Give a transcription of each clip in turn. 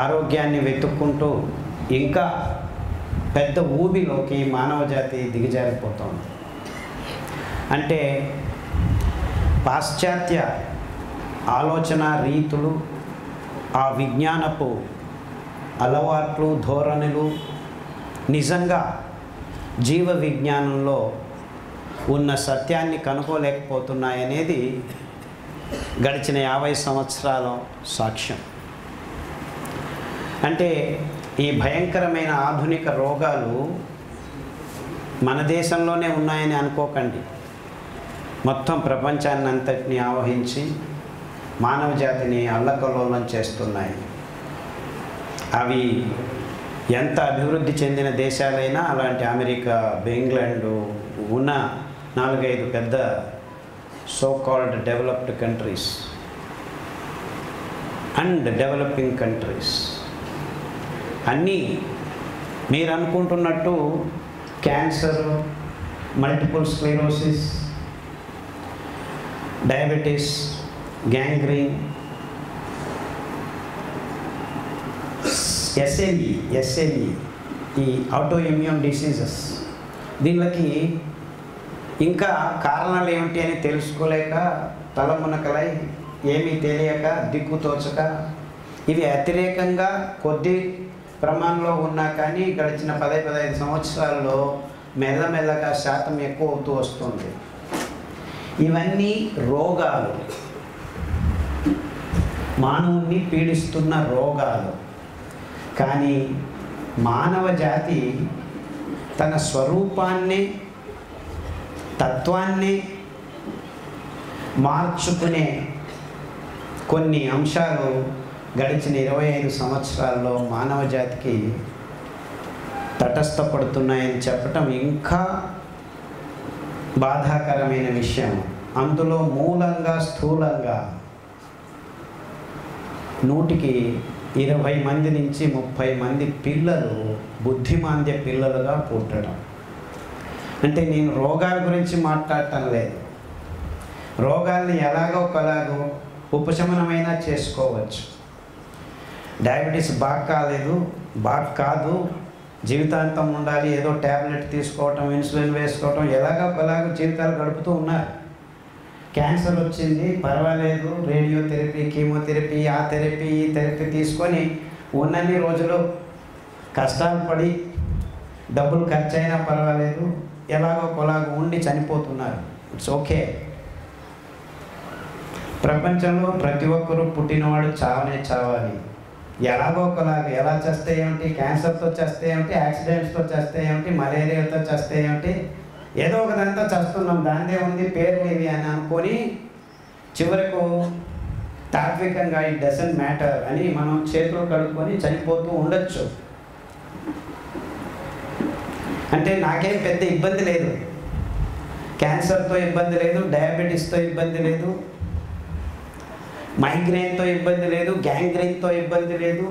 ఆరోగ్యాన్ని వెతుక్కుంటూ ఇంకా పెద్ద ఊబిలోకి మానవ జాతి దిగజారిపోతుంది. అంటే పాశ్చాత్య ఆలోచన రీతులు, ఆ విజ్ఞానపు అలవాట్లు, ధోరణులు నిజంగా జీవ విజ్ఞానంలో ఉన్న సత్యాన్ని కనుగోలేకపోతున్నాయనేది గడిచిన 50 సంవత్సరాల సాక్ష్యం. అంటే ఈ భయంకరమైన ఆధునిక రోగాలు మన దేశంలోనే ఉన్నాయని అనుకోకండి. మొత్తం ప్రపంచాన్ని అంతటిని ఆవహించి మానవ జాతిని అల్లకల్లోలం చేస్తున్నాయి. అవి ఎంత అభివృద్ధి చెందిన దేశాలైనా, అలాంటి అమెరికా, ఇంగ్లాండు ఉన్న 4-5 పెద్ద so called developed countries and developing countries అన్నీ మీరు అనుకుంటున్నట్టు cancer, multiple sclerosis, diabetes, gangrene, SLE ఈ ఆటో ఇమ్యూన్ డిసీజెస్, దీనికి ఇంకా కారణాలు ఏమిటి అని తెలుసుకోలేక తలమునకలై ఏమీ తెలియక దిక్కుతోచక ఇవి అతిరేకంగా కొద్ది ప్రమాణంలో ఉన్నా కానీ గడిచిన 10-15 సంవత్సరాల్లో మెల్లమెల్లగా శాతం ఎక్కువ అవుతూ వస్తుంది. ఇవన్నీ రోగాలు, మానవుణ్ణి పీడిస్తున్న రోగాలు. కానీ మానవ జాతి తన స్వరూపాన్ని, తత్వాన్ని మార్చుకునే కొన్ని అంశాలు గడిచిన 25 సంవత్సరాల్లో మానవ జాతికి తటస్థపడుతున్నాయని చెప్పటం ఇంకా బాధాకరమైన విషయం. అందులో మూలంగా, స్థూలంగా 100కి 20 మంది నుంచి 30 మంది పిల్లలు బుద్ధిమాంద్య పిల్లలుగా పుట్టడం. అంటే నేను రోగాల గురించి మాట్లాడటం లేదు. రోగాల్ని ఎలాగో ఒకలాగో ఉపశమనమైనా చేసుకోవచ్చు. డయాబెటీస్ బాగా కాదు, జీవితాంతం ఉండాలి, ఏదో ట్యాబ్లెట్ తీసుకోవటం, ఇన్సులిన్ వేసుకోవటం, ఎలాగో ఒకలాగో జీవితాలు గడుపుతూ ఉన్నారు. క్యాన్సర్ వచ్చింది, పర్వాలేదు, రేడియోథెరపీ, కీమోథెరపీ, ఆ థెరపీ, ఈ థెరపీ తీసుకొని ఉన్నన్ని రోజులు కష్టాలు పడి డబ్బులు ఖర్చు అయినా పర్వాలేదు, ఎలాగో ఒకలాగో ఉండి చనిపోతున్నారు. It's okay. ప్రపంచంలో ప్రతి ఒక్కరూ పుట్టినవాడు చావాలి. ఎలాగో ఒకలాగా, ఎలా చేస్తే ఏమిటి, క్యాన్సర్తో చేస్తే ఏమిటి, యాక్సిడెంట్స్తో చేస్తే ఏమిటి, మలేరియాతో చేస్తే ఏమిటి, ఏదో ఒకదాంతో చేస్తున్నాం, దానిదే ఉంది, పేరు ఇవి అని అనుకొని చివరకు తాత్వికంగా ఇట్ డజంట్ మ్యాటర్ అని మనం చేతులు కడుక్కొని చనిపోతూ ఉండొచ్చు. అంటే నాకేం పెద్ద ఇబ్బంది లేదు, క్యాన్సర్తో ఇబ్బంది లేదు, డయాబెటీస్తో ఇబ్బంది లేదు, మైగ్రేన్తో ఇబ్బంది లేదు, గ్యాంగ్రీన్తో ఇబ్బంది లేదు.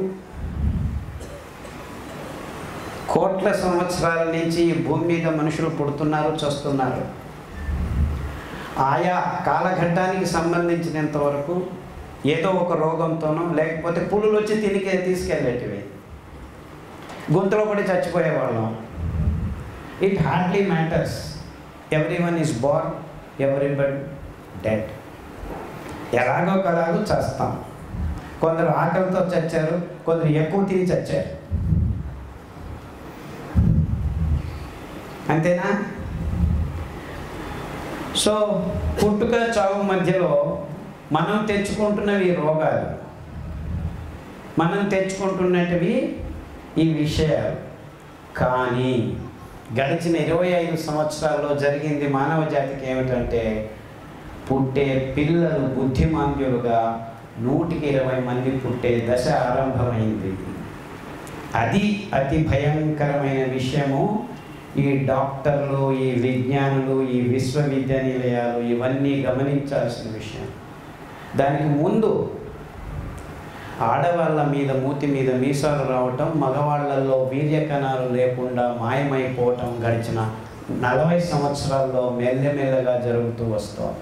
కోట్ల సంవత్సరాల నుంచి ఈ భూమి మీద మనుషులు పుడుతున్నారు, చస్తున్నారు. ఆయా కాలఘట్టానికి సంబంధించినంత వరకు ఏదో ఒక రోగంతోనో, లేకపోతే పులులు వచ్చి తీసుకెళ్ళేటివి, గొంతులో పడి చచ్చిపోయేవాళ్ళం. It hardly matters. Everyone is born, everybody dead. ఎలాగో ఒకలాగో చేస్తాం. కొందరు ఆకలితో చచ్చారు, కొందరు ఎక్కువ తిని చచ్చారు. అంతేనా? సో పుట్టుక చావు మధ్యలో మనం తెచ్చుకుంటున్నవి రోగాలు, మనం తెచ్చుకుంటున్నటివి ఈ విషయాలు. కానీ గడిచిన 25 సంవత్సరాల్లో జరిగింది మానవ జాతికి ఏమిటంటే, పుట్టే పిల్లలు బుద్ధిమాంద్యులుగా 100కి 20 మంది పుట్టే దశ ఆరంభమైంది. అది అతి భయంకరమైన విషయము. ఈ డాక్టర్లు, ఈ విజ్ఞానులు, ఈ విశ్వవిద్యానిలయాలు ఇవన్నీ గమనించాల్సిన విషయం. దానికి ముందు ఆడవాళ్ళ మీద మూతి మీద మీసాలు రావటం, మగవాళ్ళల్లో వీర్యకణాలు లేకుండా మాయమైపోవటం గడిచిన 40 సంవత్సరాల్లో మెల్లమెల్లగా జరుగుతూ వస్తాం.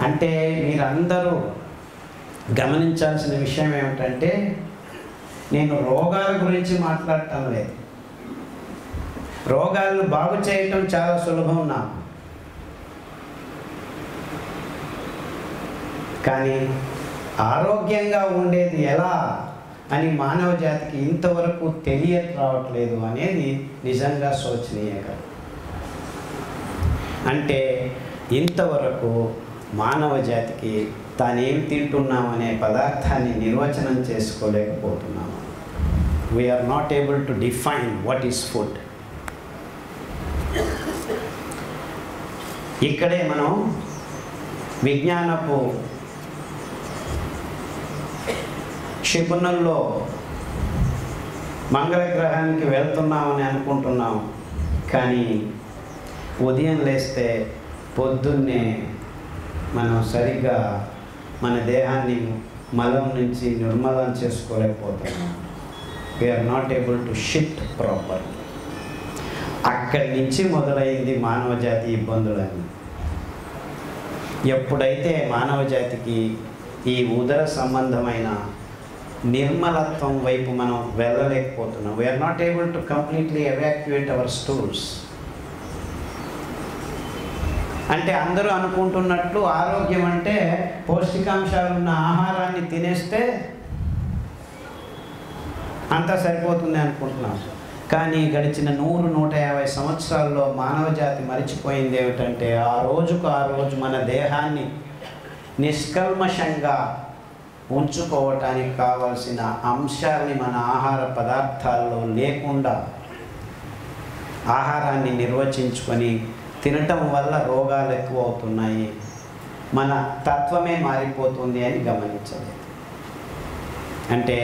అంటే మీరందరూ గమనించాల్సిన విషయం ఏమిటంటే, నేను రోగాల గురించి మాట్లాడటం లేదు. రోగాలను బాగు చేయటం చాలా సులభం నాకు. కానీ ఆరోగ్యంగా ఉండేది ఎలా అని మానవ జాతికి ఇంతవరకు రావట్లేదు అనేది నిజంగా శోచనీయంగా. అంటే ఇంతవరకు మానవ జాతికి తానేం తింటున్నామనే పదార్థాన్ని నిర్వచనం చేసుకోలేకపోతున్నాము. We're not able to define what is food. ఇక్కడే మనం విజ్ఞానపు క్షిపణుల్లో మంగళగ్రహానికి వెళ్తున్నామని అనుకుంటున్నాం. కానీ ఉదయం లేస్తే పొద్దున్నే మనం సరిగ్గా మన దేహాన్ని మలం నుంచి నిర్మలం చేసుకోలేకపోతున్నాం. We're not able to shit proper. అక్కడి నుంచి మొదలైంది మానవ జాతి ఇబ్బందులన్నీ. ఎప్పుడైతే మానవ జాతికి ఈ ఉదర సంబంధమైన నిర్మలత్వం వైపు మనం వెళ్ళలేకపోతున్నాం, we're not able to completely evacuate our stools. అంటే అందరూ అనుకుంటున్నట్లు ఆరోగ్యం అంటే పౌష్టికాంశాలున్న ఆహారాన్ని తినేస్తే అంతా సరిపోతుంది అనుకుంటున్నాం. కానీ గడిచిన 100-150 సంవత్సరాల్లో మానవ జాతి మరిచిపోయింది ఏమిటంటే ఆ రోజు మన దేహాన్ని నిష్కల్మషంగా ఉంచుకోవటానికి కావాల్సిన అంశాలని మన ఆహార పదార్థాల్లో లేకుండా ఆహారాన్ని నిర్వచించుకొని తినటం వల్ల రోగాలు ఎక్కువ అవుతున్నాయి, మన తత్వమే మారిపోతుంది అని గమనించలేదు. అంటే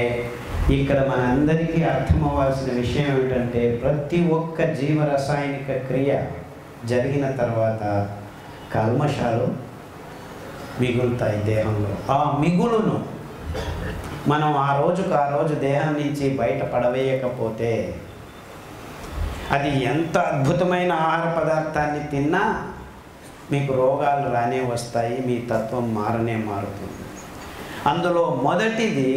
ఇక్కడ మనందరికీ అర్థమవ్వాల్సిన విషయం ఏమిటంటే ప్రతి ఒక్క జీవరసాయనిక క్రియ జరిగిన తర్వాత కల్మషాలు మిగులుతాయి దేహంలో. ఆ మిగులును మనం ఆ రోజు దేహం నుంచి బయట పడవేయకపోతే అది ఎంత అద్భుతమైన ఆహార పదార్థాన్ని తిన్నా మీకు రోగాలు రానే వస్తాయి, మీ తత్వం మారుతుంది. అందులో మొదటిది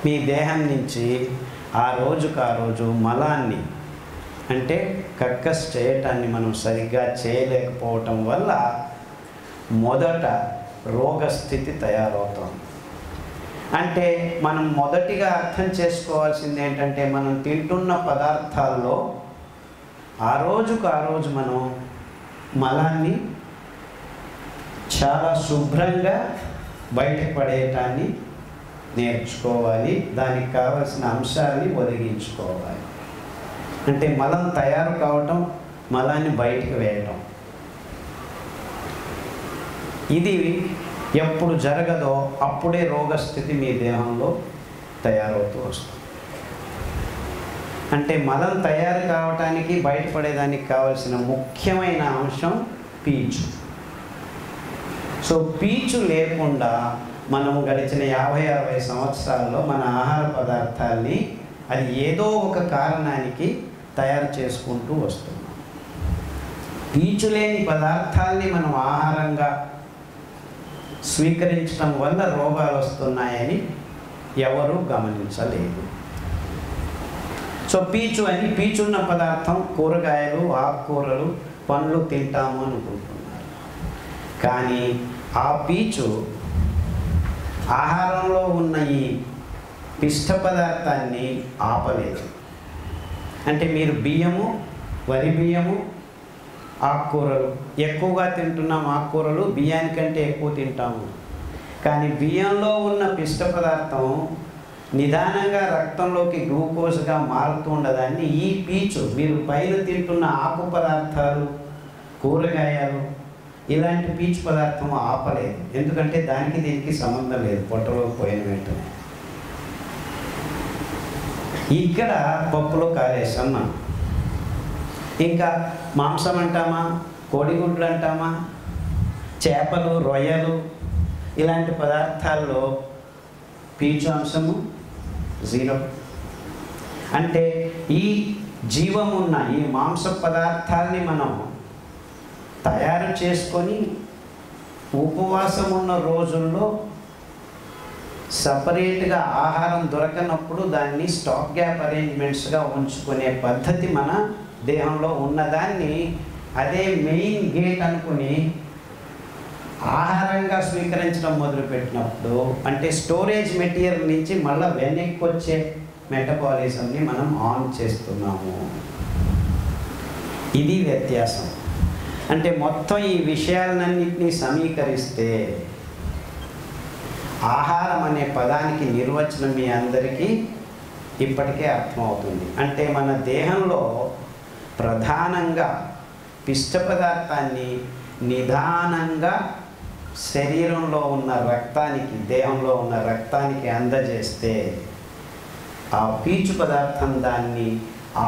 మీ దేహం నుంచి ఆ రోజు మలాన్ని అంటే కక్కస్ చేయటాన్ని మనం సరిగ్గా చేయలేకపోవటం వల్ల మొదట రోగస్థితి తయారవుతాం. అంటే మనం మొదటిగా అర్థం చేసుకోవాల్సింది ఏంటంటే మనం తింటున్న పదార్థాల్లో ఆ రోజు మనం మలాన్ని చాలా శుభ్రంగా బయటకు పడేయటాన్ని నేర్చుకోవాలి, దానికి కావలసిన అంశాలని ఒదిగించుకోవాలి. అంటే మలం తయారు కావటం, మలాన్ని బయటకు వేయటం, ఇది ఎప్పుడు జరగదో అప్పుడే రోగస్థితి మీ దేహంలో తయారవుతూ వస్తుంది. అంటే మలం తయారు కావటానికి బయటపడేదానికి కావలసిన ముఖ్యమైన అంశం పీచు. సో పీచు లేకుండా మనం గడిచిన 50-60 సంవత్సరాల్లో మన ఆహార పదార్థాల్ని అది ఏదో ఒక కారణానికి తయారు చేసుకుంటూ వస్తున్నాం. పీచు లేని పదార్థాల్ని మనం ఆహారంగా స్వీకరించడం వల్ల రోగాలు వస్తున్నాయని ఎవరు గమనించలేదు. సో పీచున్న పదార్థం కూరగాయలు, ఆకుకూరలు, పండ్లు తింటాము అనుకుంటున్నారు. కానీ ఆ పీచు ఆహారంలో ఉన్న ఈ పిష్ట పదార్థాన్ని ఆపలేదు. అంటే మీరు బియ్యము, వరి బియ్యము, ఆకుకూరలు ఎక్కువగా తింటున్నాం. ఆకుకూరలు బియ్యానికంటే ఎక్కువ తింటాము. కానీ బియ్యంలో ఉన్న పిష్ట పదార్థం నిదానంగా రక్తంలోకి గ్లూకోజ్గా మారుతూ ఉండదాన్ని ఈ పీచు మీరు పైన తింటున్న ఆకు పదార్థాలు, కూరగాయలు ఇలాంటి పీచు పదార్థం ఆపలేదు. ఎందుకంటే దానికి దీనికి సంబంధం లేదు పొట్టలో పోయిన వెంటనే. ఇక్కడ పప్పులో కాలేసాం మనం. ఇంకా మాంసం అంటామా, కోడిగుడ్లు అంటామా, చేపలు, రొయ్యలు ఇలాంటి పదార్థాల్లో పీచు అంశము 0. అంటే ఈ జీవమున్న ఈ మాంస పదార్థాల్ని మనం తయారు చేసుకొని ఉపవాసం ఉన్న రోజుల్లో సపరేట్గా ఆహారం దొరకనప్పుడు దాన్ని స్టాక్ గ్యాప్ అరేంజ్మెంట్స్గా ఉంచుకునే పద్ధతి మన దేహంలో ఉన్నదాన్ని అదే మెయిన్ గేట్ అనుకుని ఆహారంగా స్వీకరించడం మొదలుపెట్టినప్పుడు అంటే స్టోరేజ్ మెటీరియల్ నుంచి మళ్ళీ వెనక్కి వచ్చే మెటబాలిజంని మనం ఆన్ చేస్తున్నాము. ఇది వ్యత్యాసం. అంటే మొత్తం ఈ విషయాలన్నింటినీ సమీకరిస్తే ఆహారం అనే పదానికి నిర్వచనం మీ అందరికీ ఇప్పటికే అర్థమవుతుంది. అంటే మన దేహంలో ప్రధానంగా పిష్ట పదార్థాన్ని నిదానంగా శరీరంలో ఉన్న రక్తానికి, దేహంలో ఉన్న రక్తానికి అందజేస్తే ఆ పీచు పదార్థం దాన్ని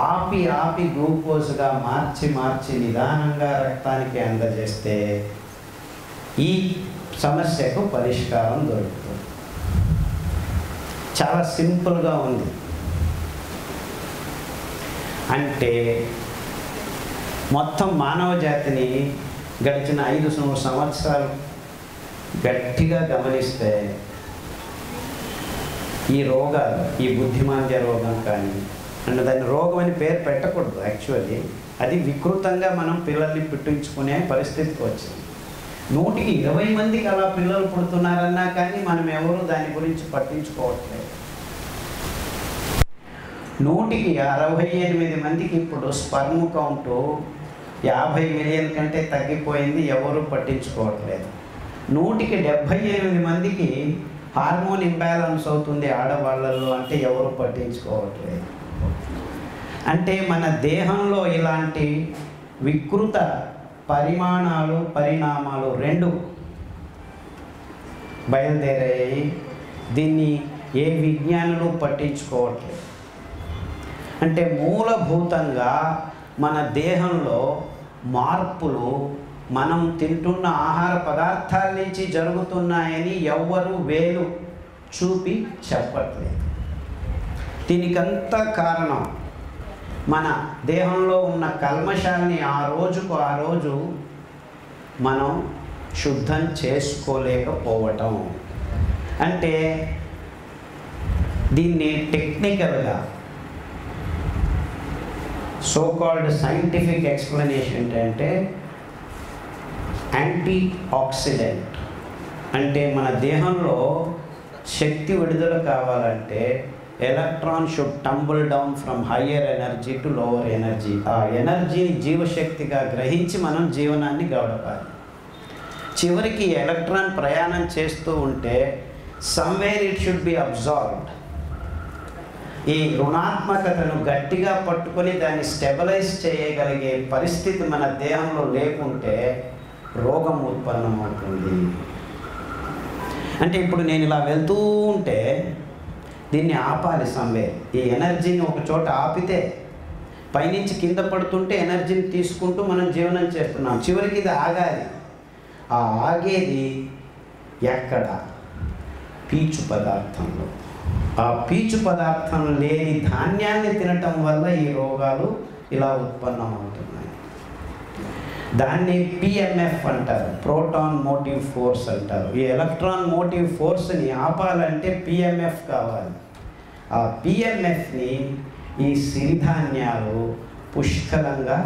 ఆపి ఆపి గ్లూకోజ్గా మార్చి నిదానంగా రక్తానికి అందజేస్తే ఈ సమస్యకు పరిష్కారం దొరుకుతుంది. చాలా సింపుల్గా ఉంది. అంటే మొత్తం మానవ జాతిని గడిచిన 500 సంవత్సరాలు గట్టిగా గమనిస్తే ఈ రోగాలు, ఈ బుద్ధిమాంద్య రోగం కానీ అంటే దాన్ని రోగం అని పేరు పెట్టకూడదు. యాక్చువల్లీ అది వికృతంగా మనం పిల్లల్ని పుట్టించుకునే పరిస్థితికి వచ్చింది. 120 మందికి అలా పిల్లలు పుడుతున్నారన్నా కానీ మనం ఎవరు దాని గురించి పట్టించుకోవట్లేదు. 168 మందికి ఇప్పుడు స్పర్మ్ కౌంటు 50 మిలియన్ కంటే తగ్గిపోయింది, ఎవరు పట్టించుకోవట్లేదు. 178 మందికి హార్మోన్ ఇంబ్యాలెన్స్ అవుతుంది ఆడవాళ్ళల్లో, అంటే ఎవరు పట్టించుకోవట్లేదు. అంటే మన దేహంలో ఇలాంటి వికృత పరిణామాలు రెండు బయలుదేరాయి. దీన్ని ఏ విజ్ఞానులు పట్టించుకోవట్లేదు. అంటే మూలభూతంగా మన దేహంలో మార్పులు మనం తింటున్న ఆహార పదార్థాల నుంచి జరుగుతున్నాయని ఎవ్వరూ వేలు చూపి చెప్పట్లేదు. దీనికంతా కారణం మన దేహంలో ఉన్న కల్మషాన్ని ఆ రోజు మనం శుద్ధం చేసుకోలేకపోవటం. అంటే దీన్ని టెక్నికల్గా సో కాల్డ్ సైంటిఫిక్ ఎక్స్ప్లెనేషన్ ఏంటంటే యాంటీ ఆక్సిడెంట్. అంటే మన దేహంలో శక్తి విడుదల కావాలంటే electron should tumble down from higher energy to lower energy. ఆ ఎనర్జీని జీవశక్తిగా గ్రహించి మనం జీవనాన్ని గడపాలి. చివరికి ఎలక్ట్రాన్ ప్రయాణం చేస్తూ ఉంటే somewhere it should be absorbed. ఈ రుణాత్మకతను గట్టిగా పట్టుకొని దాన్ని స్టెబిలైజ్ చేయగలిగే పరిస్థితి మన దేహంలో లేకుంటే రోగం ఉత్పన్నమవుతుంది. అంటే ఇప్పుడు నేను ఇలా వెళ్తూ ఉంటే దీన్ని ఆపాలి సమ్వేర్. ఈ ఎనర్జీని ఒక చోట ఆపితే పైనుంచి కింద పడుతుంటే ఎనర్జీని తీసుకుంటూ మనం జీవనం చేస్తున్నాం. చివరికి ఇది ఆగాలి. ఆ ఆగేది ఎక్కడ? పీచు పదార్థంలో. ఆ పీచు పదార్థం లేని ధాన్యాన్ని తినటం వల్ల ఈ రోగాలు ఇలా ఉత్పన్నమవుతున్నాయి. దాన్ని పిఎంఎఫ్ అంటారు, ప్రోటాన్ మోటివ్ ఫోర్స్ అంటారు. ఈ ఎలక్ట్రాన్ మోటివ్ ఫోర్స్ని ఆపాలంటే పిఎంఎఫ్ కావాలి. ఆ పిఎంఎఫ్ని ఈ సిరిధాన్యాలు పుష్కలంగా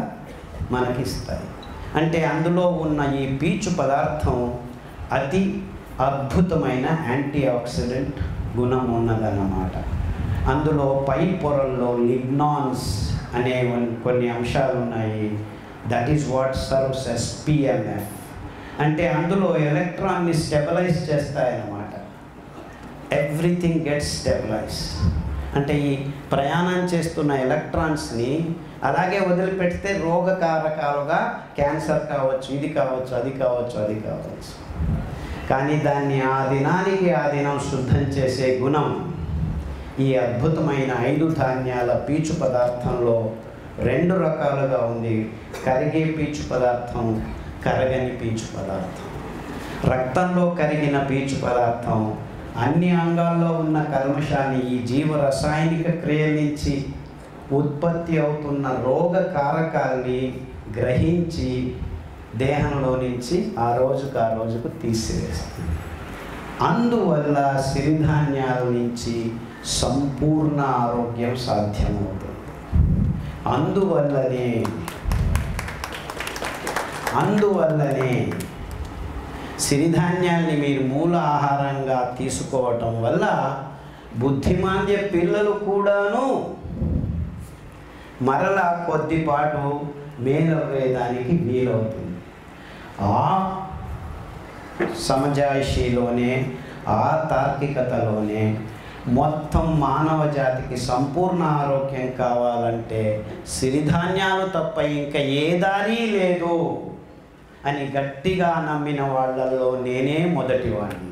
మనకిస్తాయి. అంటే అందులో ఉన్న ఈ పీచు పదార్థం అతి అద్భుతమైన యాంటీ ఆక్సిడెంట్ గుణం ఉన్నదన్నమాట. అందులో పై పొరల్లో లిగ్నాన్స్ అనే కొన్ని అంశాలు ఉన్నాయి. That is what serves as PMF. అంటే అందులో ఎలక్ట్రాన్ని స్టెబిలైజ్ చేస్తాయన్నమాట. Everything gets stabilize. అంటే ఈ ప్రయాణం చేస్తున్న ఎలక్ట్రాన్స్ని అలాగే వదిలిపెడితే రోగకారకాలుగా క్యాన్సర్ కావచ్చు, ఇది కావచ్చు, అది కావచ్చు, అది కావచ్చు. కానీ దాన్ని ఆ దినానికి ఆ దినం శుద్ధం చేసే గుణం ఈ అద్భుతమైన 5 ధాన్యాల పీచు పదార్థంలో 2 రకాలుగా ఉంది. కరిగే పీచు పదార్థం, కరగని పీచు పదార్థం. రక్తంలో కరిగిన పీచు పదార్థం అన్ని అంగాల్లో ఉన్న కల్మషాన్ని, ఈ జీవ రసాయనిక క్రియ నుంచి ఉత్పత్తి అవుతున్న రోగ కారకాల్ని గ్రహించి దేహంలో నుంచి ఆ రోజుకు తీసివేస్తుంది. అందువల్ల సిరిధాన్యాల నుంచి సంపూర్ణ ఆరోగ్యం సాధ్యమవుతుంది. అందువల్లనే సిరిధాన్యాల్ని మీరు మూల ఆహారంగా తీసుకోవటం వల్ల బుద్ధిమాంద్య పిల్లలు కూడాను మరలా కొద్దిపాటు మేలవ్వేదానికి వీలవుతుంది. ఆ సమజాయిషీలోనే, ఆ తార్కికతలోనే మొత్తం మానవ జాతికి సంపూర్ణ ఆరోగ్యం కావాలంటే సిరిధాన్యాలు తప్ప ఇంకా ఏ దారి లేదు అని గట్టిగా నమ్మిన వాళ్ళల్లో నేనే మొదటివాడిని.